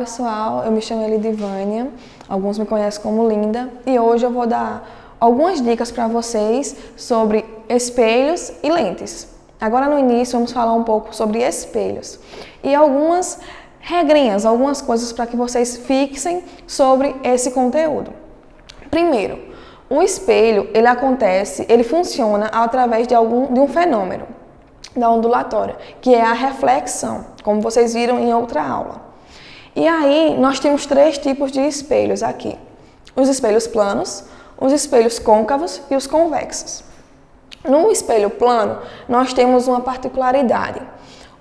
pessoal, eu me chamo Elidivânia, alguns me conhecem como Linda, e hoje eu vou dar algumas dicas para vocês sobre espelhos e lentes. Agora no início vamos falar um pouco sobre espelhos e algumas regrinhas, algumas coisas para que vocês fixem sobre esse conteúdo. Primeiro, o espelho, ele funciona através de um fenômeno da ondulatória, que é a reflexão, como vocês viram em outra aula. E aí, nós temos 3 tipos de espelhos aqui. Os espelhos planos, os espelhos côncavos e os convexos. No espelho plano, nós temos uma particularidade.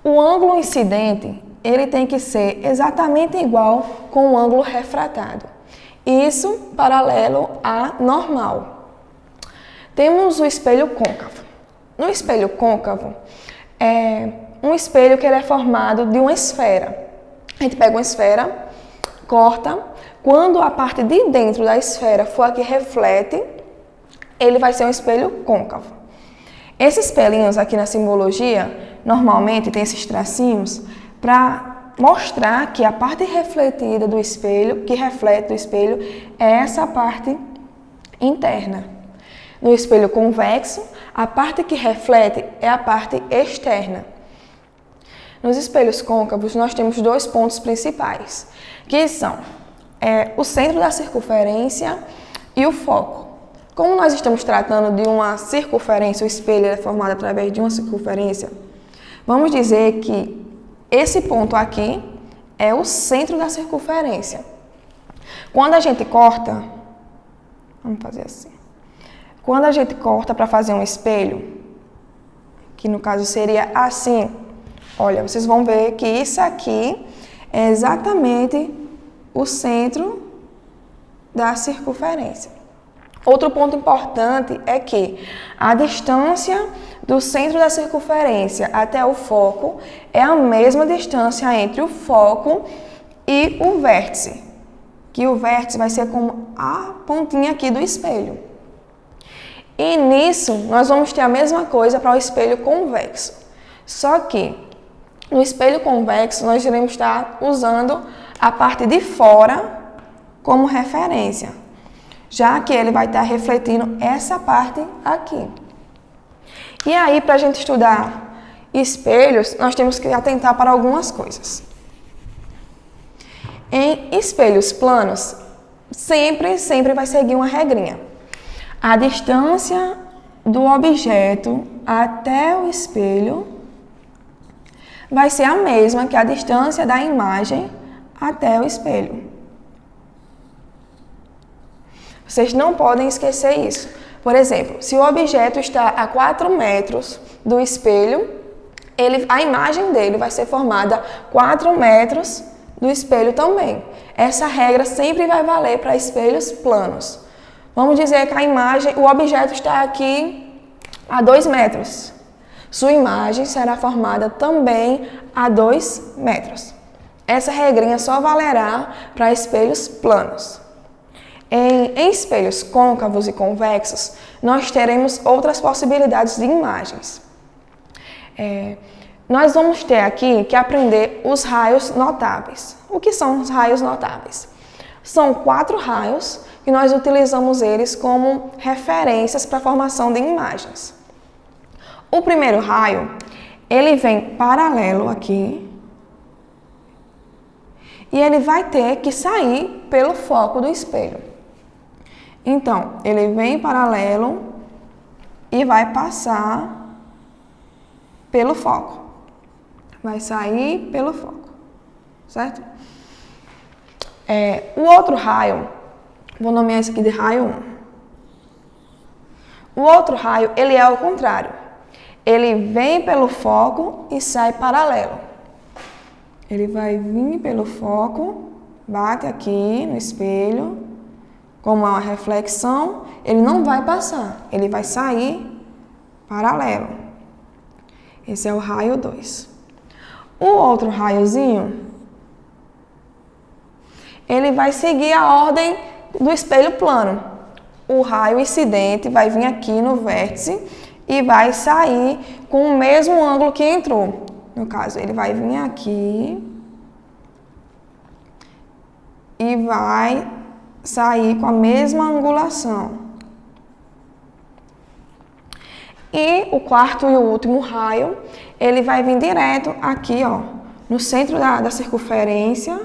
O ângulo incidente, ele tem que ser exatamente igual com o ângulo refratado. Isso paralelo a normal. Temos o espelho côncavo. No espelho côncavo, é um espelho que ele é formado de uma esfera. A gente pega uma esfera, corta, quando a parte de dentro da esfera for a que reflete, ele vai ser um espelho côncavo. Esses pelinhos aqui na simbologia, normalmente tem esses tracinhos para mostrar que a parte refletida do espelho, que reflete do espelho, é essa parte interna. No espelho convexo, a parte que reflete é a parte externa. Nos espelhos côncavos, nós temos 2 pontos principais, que são o centro da circunferência e o foco. Como nós estamos tratando de uma circunferência, o espelho é formado através de uma circunferência, vamos dizer que esse ponto aqui é o centro da circunferência. Quando a gente corta, vamos fazer assim. Quando a gente corta para fazer um espelho, que no caso seria assim, olha, vocês vão ver que isso aqui é exatamente o centro da circunferência. Outro ponto importante é que a distância do centro da circunferência até o foco é a mesma distância entre o foco e o vértice, que o vértice vai ser como a pontinha aqui do espelho. E nisso, nós vamos ter a mesma coisa para o espelho convexo. Só que, no espelho convexo, nós iremos estar usando a parte de fora como referência, já que ele vai estar refletindo essa parte aqui. E aí, para a gente estudar espelhos, nós temos que atentar para algumas coisas. Em espelhos planos, sempre vai seguir uma regrinha. A distância do objeto até o espelho vai ser a mesma que a distância da imagem até o espelho. Vocês não podem esquecer isso. Por exemplo, se o objeto está a 4 metros do espelho, a imagem dele vai ser formada 4 metros do espelho também. Essa regra sempre vai valer para espelhos planos. Vamos dizer que o objeto está aqui a 2 metros. Sua imagem será formada também a 2 metros. Essa regrinha só valerá para espelhos planos. Em espelhos côncavos e convexos, nós teremos outras possibilidades de imagens. Nós vamos ter aqui que aprender os raios notáveis. O que são os raios notáveis? São 4 raios que nós utilizamos eles como referências para a formação de imagens. O primeiro raio, ele vem paralelo aqui e ele vai ter que sair pelo foco do espelho. Então, ele vem paralelo e vai passar pelo foco. Vai sair pelo foco, certo? O outro raio, vou nomear esse aqui de raio 1. O outro raio, ele é ao contrário. Ele vem pelo foco e sai paralelo. Ele vai vir pelo foco, bate aqui no espelho, como é uma reflexão, ele não vai passar, ele vai sair paralelo. Esse é o raio 2. O outro raiozinho, ele vai seguir a ordem do espelho plano. O raio incidente vai vir aqui no vértice e vai sair com o mesmo ângulo que entrou. No caso, ele vai vir aqui e vai sair com a mesma angulação. E o quarto e o último raio, ele vai vir direto aqui, ó, no centro da circunferência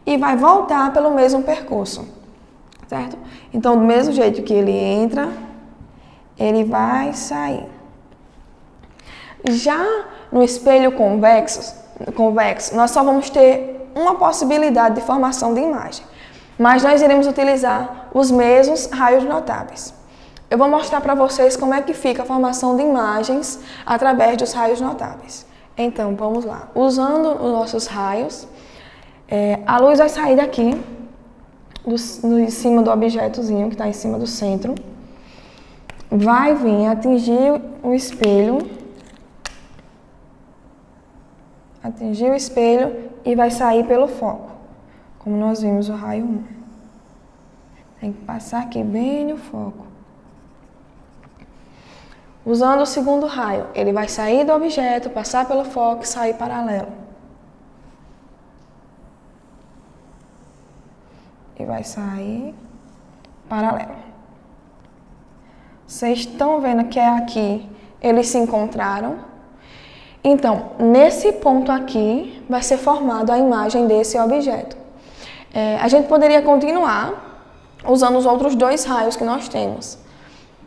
e vai voltar pelo mesmo percurso, certo? Então, do mesmo jeito que ele entra, ele vai sair. Já no espelho convexo, nós só vamos ter uma possibilidade de formação de imagem, mas nós iremos utilizar os mesmos raios notáveis. Eu vou mostrar para vocês como é que fica a formação de imagens através dos raios notáveis. Então, vamos lá. Usando os nossos raios, a luz vai sair daqui, de cima do objetozinho que está em cima do centro, vai vir atingir o espelho, e vai sair pelo foco, como nós vimos o raio 1. Tem que passar aqui bem no foco. Usando o segundo raio, ele vai sair do objeto, passar pelo foco e sair paralelo. E vai sair paralelo. Vocês estão vendo que é aqui, eles se encontraram. Então, nesse ponto aqui, vai ser formada a imagem desse objeto. A gente poderia continuar usando os outros dois raios que nós temos.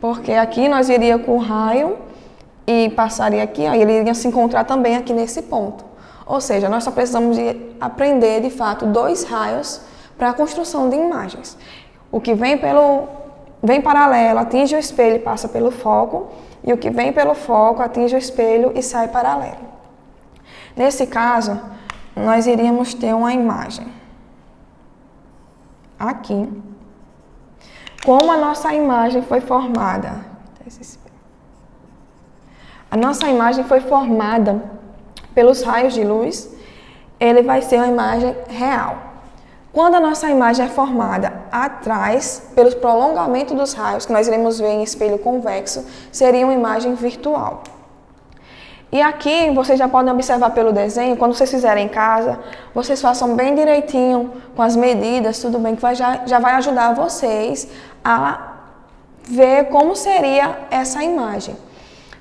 Porque aqui nós iríamos com o raio e passaria aqui, aí ele iria se encontrar também aqui nesse ponto. Ou seja, nós só precisamos de aprender, de fato, dois raios para a construção de imagens. O que vem paralelo, atinge o espelho e passa pelo foco, e o que vem pelo foco atinge o espelho e sai paralelo. Nesse caso, nós iríamos ter uma imagem aqui. Como a nossa imagem foi formada? A nossa imagem foi formada pelos raios de luz, ele vai ser uma imagem real. Quando a nossa imagem é formada atrás, pelo prolongamento dos raios, que nós iremos ver em espelho convexo, seria uma imagem virtual. E aqui, vocês já podem observar pelo desenho, quando vocês fizerem em casa, vocês façam bem direitinho, com as medidas, tudo bem, que já vai ajudar vocês a ver como seria essa imagem.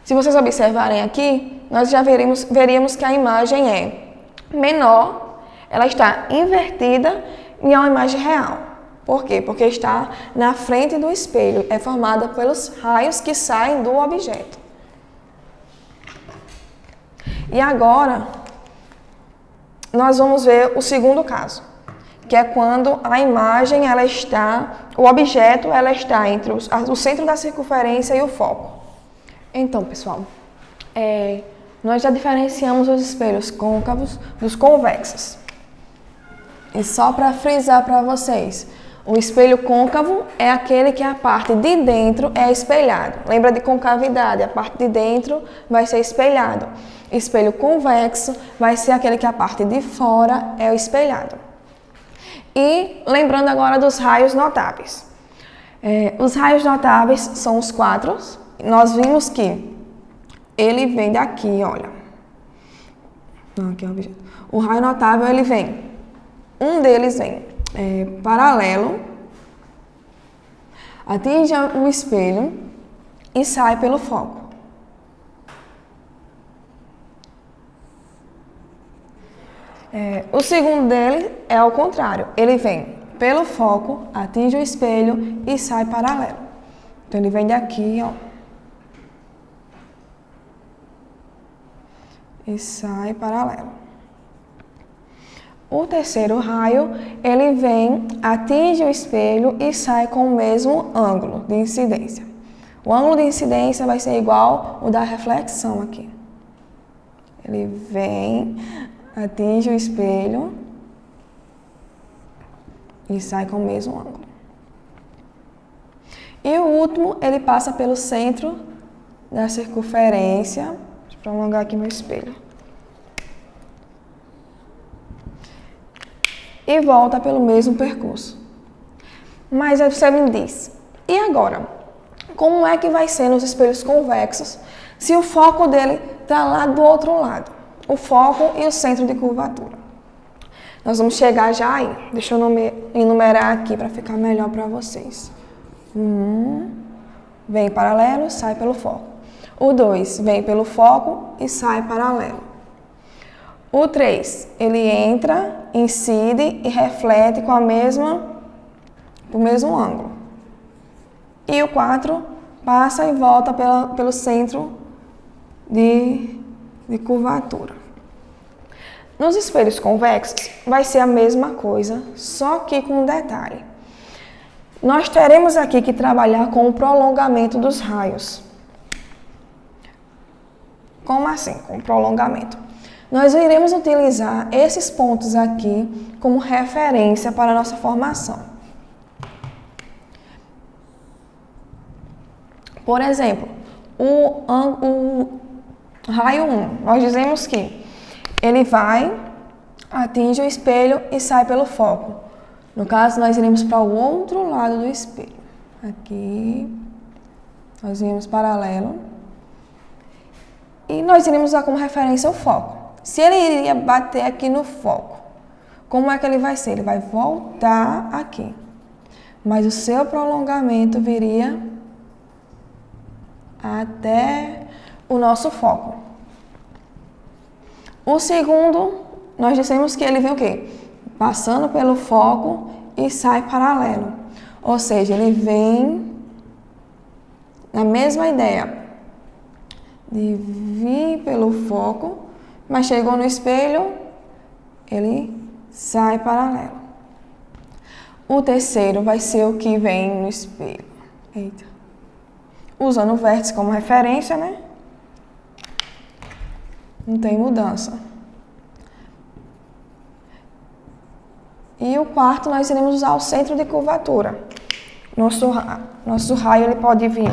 Se vocês observarem aqui, nós já veríamos que a imagem é menor, ela está invertida e é uma imagem real. Por quê? Porque está na frente do espelho, é formada pelos raios que saem do objeto. E agora, nós vamos ver o segundo caso, que é quando a imagem, o objeto, ela está entre o centro da circunferência e o foco. Então, pessoal, nós já diferenciamos os espelhos côncavos dos convexos. E só para frisar para vocês, o espelho côncavo é aquele que a parte de dentro é espelhado. Lembra de concavidade, a parte de dentro vai ser espelhado. Espelho convexo vai ser aquele que a parte de fora é o espelhado. E lembrando agora dos raios notáveis. Os raios notáveis são os quatro. Nós vimos que ele vem daqui, olha. Aqui é o objeto. O raio notável, ele vem. Um deles vem paralelo, atinge o espelho e sai pelo foco. O segundo dele é ao contrário, ele vem pelo foco, atinge o espelho e sai paralelo. Então ele vem daqui, ó, e sai paralelo. O terceiro raio, ele vem, atinge o espelho e sai com o mesmo ângulo de incidência. O ângulo de incidência vai ser igual ao da reflexão aqui. Ele vem, atinge o espelho e sai com o mesmo ângulo. E o último, ele passa pelo centro da circunferência. Deixa eu prolongar aqui meu espelho. E volta pelo mesmo percurso. Mas aí você me diz, e agora? Como é que vai ser nos espelhos convexos se o foco dele está lá do outro lado? O foco e o centro de curvatura. Nós vamos chegar já aí. Deixa eu enumerar aqui para ficar melhor para vocês. Vem paralelo, sai pelo foco. O 2 vem pelo foco e sai paralelo. O 3, ele entra, incide e reflete com o mesmo ângulo. E o 4 passa e volta pelo centro de curvatura. Nos espelhos convexos vai ser a mesma coisa, só que com um detalhe. Nós teremos aqui que trabalhar com o prolongamento dos raios. Como assim, com prolongamento? Nós iremos utilizar esses pontos aqui como referência para a nossa formação. Por exemplo, o raio 1, nós dizemos que ele atinge o espelho e sai pelo foco. No caso, nós iremos para o outro lado do espelho. Aqui, nós iremos paralelo. E nós iremos usar como referência o foco. Se ele iria bater aqui no foco, como é que ele vai ser? Ele vai voltar aqui. Mas o seu prolongamento viria até o nosso foco. O segundo, nós dissemos que ele vem o quê? Passando pelo foco e sai paralelo. Ou seja, ele vem na mesma ideia de vir pelo foco, mas chegou no espelho, ele sai paralelo. O terceiro vai ser o que vem no espelho. Eita. Usando o vértice como referência, né? Não tem mudança. E o quarto, nós iremos usar o centro de curvatura. Nosso raio ele pode vir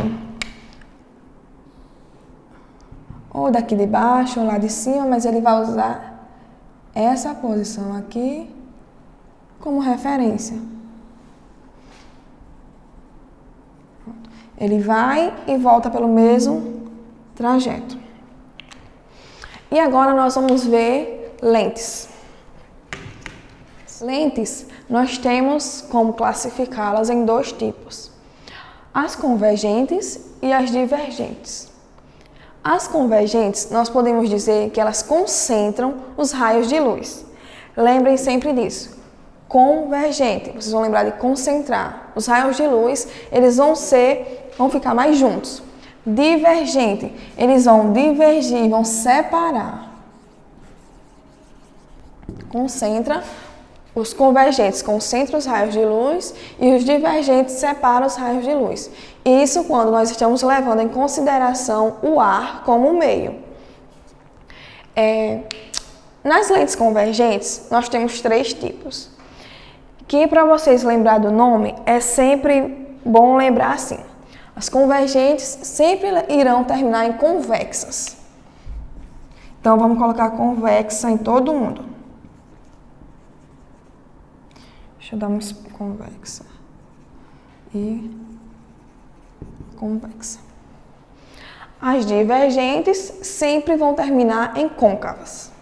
ou daqui de baixo ou lá de cima, mas ele vai usar essa posição aqui como referência. Ele vai e volta pelo mesmo trajeto. E agora nós vamos ver lentes. Lentes, nós temos como classificá-las em 2 tipos: as convergentes e as divergentes. As convergentes, nós podemos dizer que elas concentram os raios de luz. Lembrem sempre disso. Convergente, vocês vão lembrar de concentrar. Os raios de luz, eles vão ficar mais juntos. Divergente, eles vão divergir, vão separar. Os convergentes concentram os raios de luz e os divergentes separam os raios de luz. Isso quando nós estamos levando em consideração o ar como meio. Nas lentes convergentes, nós temos 3 tipos. Que para vocês lembrar do nome, é sempre bom lembrar assim. As convergentes sempre irão terminar em convexas. Então, vamos colocar convexa em todo mundo. Deixa eu dar uma convexa e convexa. As divergentes sempre vão terminar em côncavas.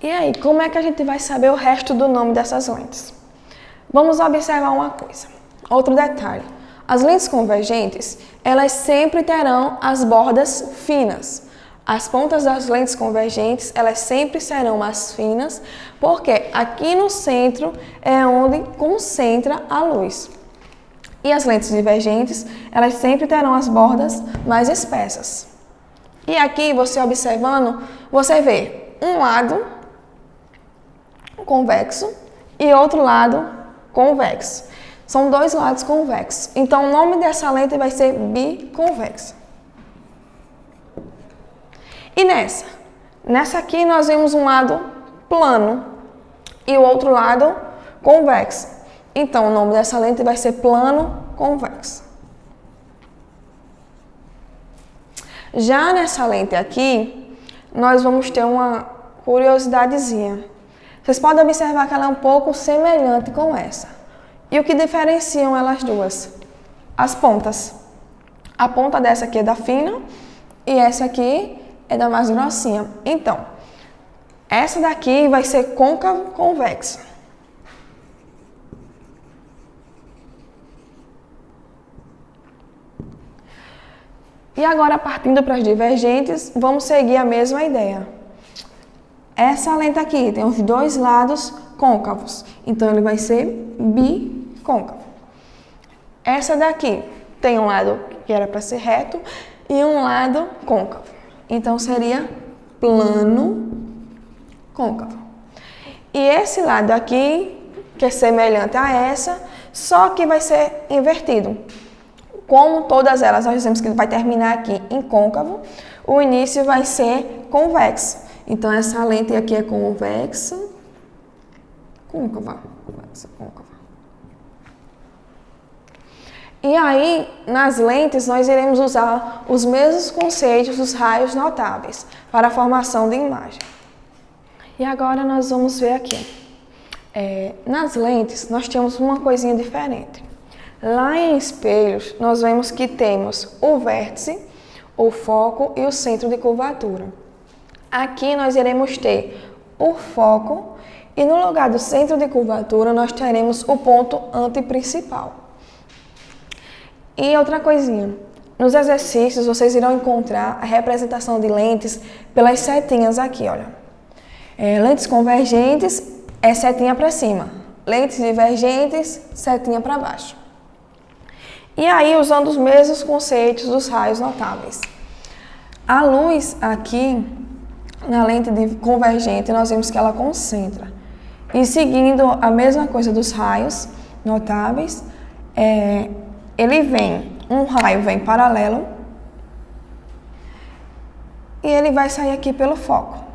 E aí, como é que a gente vai saber o resto do nome dessas lentes? Vamos observar uma coisa. Outro detalhe. As lentes convergentes, elas sempre terão as bordas finas. As pontas das lentes convergentes, elas sempre serão mais finas, porque aqui no centro é onde concentra a luz. E as lentes divergentes, elas sempre terão as bordas mais espessas. E aqui, você observando, você vê um lado convexo e outro lado convexo. São 2 lados convexos. Então, o nome dessa lente vai ser biconvexa. E nessa aqui nós vemos um lado plano e o outro lado convexo. Então, o nome dessa lente vai ser plano convexo. Já nessa lente aqui, nós vamos ter uma curiosidadezinha. Vocês podem observar que ela é um pouco semelhante com essa. E o que diferenciam elas duas? As pontas. A ponta dessa aqui é da fina e essa aqui é da mais grossinha. Então, essa daqui vai ser côncavo convexa. E agora, partindo para as divergentes, vamos seguir a mesma ideia. Essa lente aqui tem os dois lados côncavos, então ele vai ser bicôncavo. Essa daqui tem um lado que era para ser reto e um lado côncavo, então seria plano côncavo. E esse lado aqui, que é semelhante a essa, só que vai ser invertido. Como todas elas, nós dizemos que vai terminar aqui em côncavo, o início vai ser convexo. Então, essa lente aqui é convexa, côncava, convexa, côncava. E aí, nas lentes, nós iremos usar os mesmos conceitos dos raios notáveis para a formação de imagem. E agora nós vamos ver aqui. Nas lentes, nós temos uma coisinha diferente. Lá em espelhos, nós vemos que temos o vértice, o foco e o centro de curvatura. Aqui nós iremos ter o foco e no lugar do centro de curvatura nós teremos o ponto antiprincipal. E outra coisinha, nos exercícios vocês irão encontrar a representação de lentes pelas setinhas aqui, olha. Lentes convergentes é setinha para cima, lentes divergentes, setinha para baixo. E aí, usando os mesmos conceitos dos raios notáveis. A luz aqui, na lente convergente, nós vemos que ela concentra. E seguindo a mesma coisa dos raios notáveis, um raio vem paralelo e ele vai sair aqui pelo foco.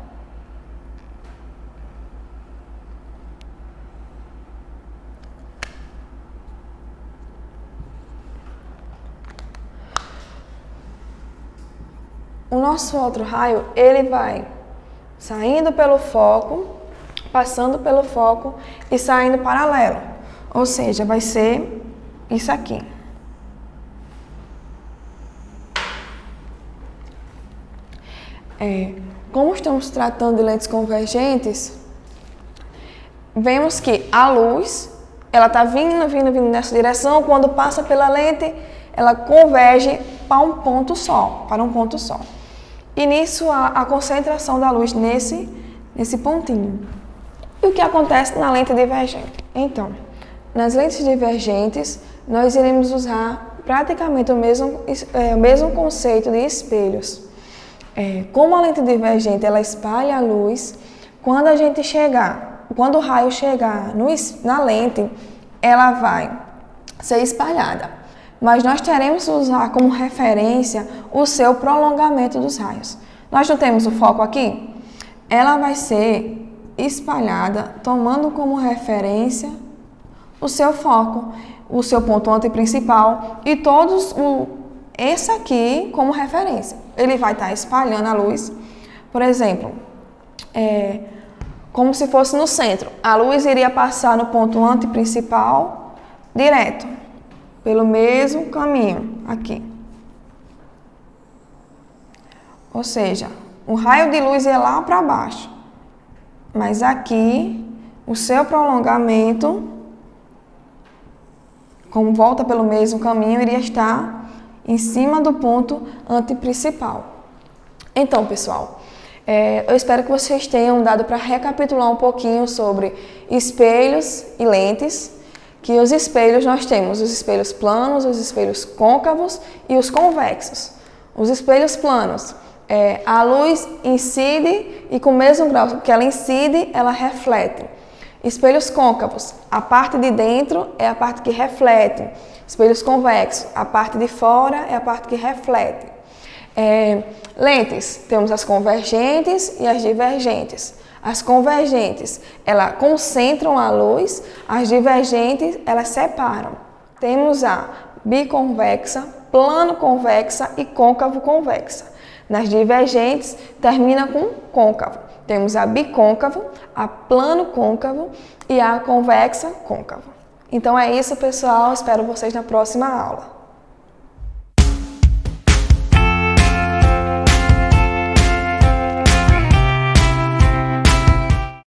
O nosso outro raio, ele vai saindo pelo foco, passando pelo foco e saindo paralelo. Ou seja, vai ser isso aqui. Como estamos tratando de lentes convergentes, vemos que a luz, ela está vindo nessa direção, quando passa pela lente, ela converge para um ponto só. E nisso a concentração da luz nesse pontinho. E o que acontece na lente divergente? Então, nas lentes divergentes, nós iremos usar praticamente o mesmo conceito de espelhos. Como a lente divergente ela espalha a luz, quando o raio chegar na lente, ela vai ser espalhada. Mas nós teremos que usar como referência o seu prolongamento dos raios. Nós não temos o foco aqui? Ela vai ser espalhada tomando como referência o seu foco, o seu ponto antiprincipal e esse aqui como referência. Ele vai estar espalhando a luz, por exemplo, como se fosse no centro. A luz iria passar no ponto antiprincipal direto, pelo mesmo caminho aqui. Ou seja, o raio de luz ia lá para baixo, mas aqui o seu prolongamento, como volta pelo mesmo caminho, iria estar em cima do ponto antiprincipal. Então, pessoal, eu espero que vocês tenham dado para recapitular um pouquinho sobre espelhos e lentes. Que os espelhos nós temos os espelhos planos, os espelhos côncavos e os convexos. Os espelhos planos, a luz incide e com o mesmo grau que ela incide, ela reflete. Espelhos côncavos, a parte de dentro é a parte que reflete. Espelhos convexos, a parte de fora é a parte que reflete. Lentes, temos as convergentes e as divergentes. As convergentes, elas concentram a luz, as divergentes, elas separam. Temos a biconvexa, plano convexa e côncavo convexa. Nas divergentes, termina com côncavo. Temos a bicôncavo, a plano côncavo e a convexa côncavo. Então é isso, pessoal. Espero vocês na próxima aula.